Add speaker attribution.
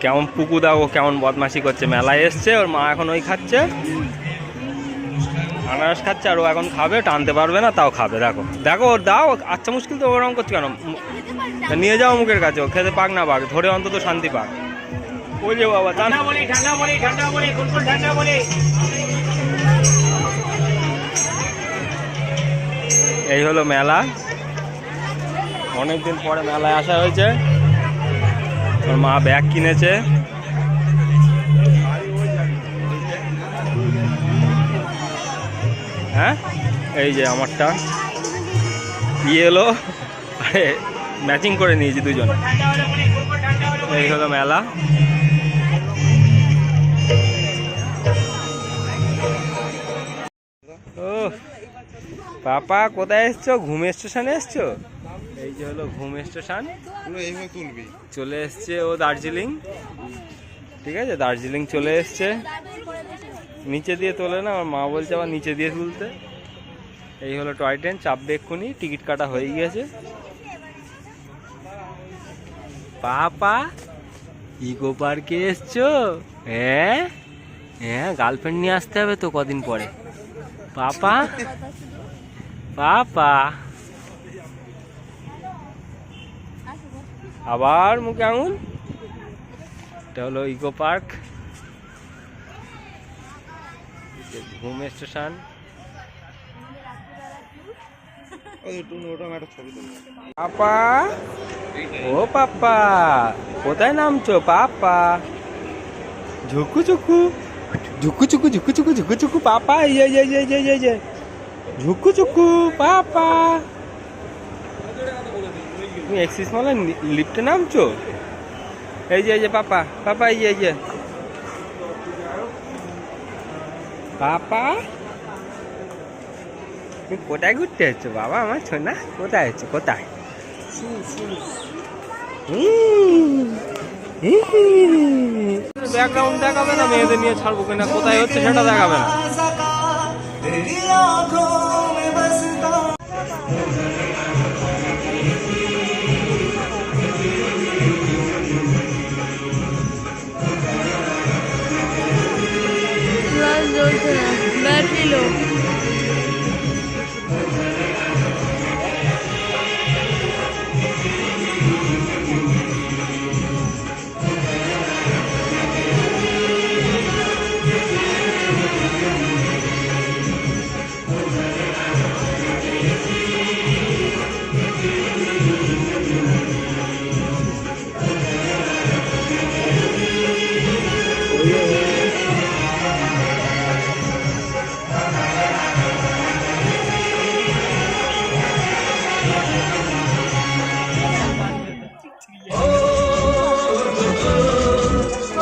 Speaker 1: কেমন পুকু দাও কেমন বদমাশি করছে, মেলায় এসছে, ওর মা এখন ওই খাচ্ছে, আনারস খাচ্ছে, আর ও এখন খাবে, টানতে পারবে না তাও খাবে। দেখো দেখো ওর দাও, আচ্ছা মুশকিল তো ওরকম করছে কেন, নিয়ে যাও মুখের কাছে, ও খেতে পাক না পাক, ধরে অন্তত শান্তি পাক। ওই যে বাবা এই হলো মেলা, অনেকদিন পরে মেলায় আসা হয়েছে। ওর মা ব্যাগ কিনেছে, হ্যাঁ এই যে আমারটা এলো, আরে ম্যাচিং করে নিয়েছি দুজন। এই হলো মেলা। ও পাপা কোথায় এসছো, ঘুম স্টেশনে এসছো? এই যে হলো ঘুম স্টেশন, চলে এসছে ও দার্জিলিং, ঠিক আছে দার্জিলিং চলে এসছে। নিচে দিয়ে তোলে না, আমার মা বলছে আবার নিচে দিয়ে তুলতে। এই হলো টয় ট্রেন, চাপবে এক্ষুনি, টিকিট কাটা হয়ে গিয়েছে। পাপা ইকো পার্কে এসছো? হ্যাঁ হ্যাঁ, গার্লফ্রেন্ড নিয়ে আসতে হবে তো কদিন পরে। পাপা পাপা আবার মুখে আঙুল। এটা হলো ইকো পার্ক, ঘুম স্টেশন। পাপা ও পাপা কোথায় নামছো পাপা? ঝুকু ঝুকু ঝুকু ঝুকু ঝুকু ঝুকু ঝুকু ঝুকু পাপা, এই ঝুকু ঝুকু পাপা। তুমি এক্সিস মলে লিফটে নামছো? এই যে পাপা পাপা, এই যে পাপা। তুমি কোথায় ঘুরতে যাচ্ছ বাবা আমার ছোনা? কোথায় হচ্ছে কোথায়? ব্যাকগ্রাউন্ড দেখাবে না, মেয়েদের নিয়ে ছাড়বো কিনা, কোথায় হচ্ছে সেটা দেখাবে না।
Speaker 2: Battery low.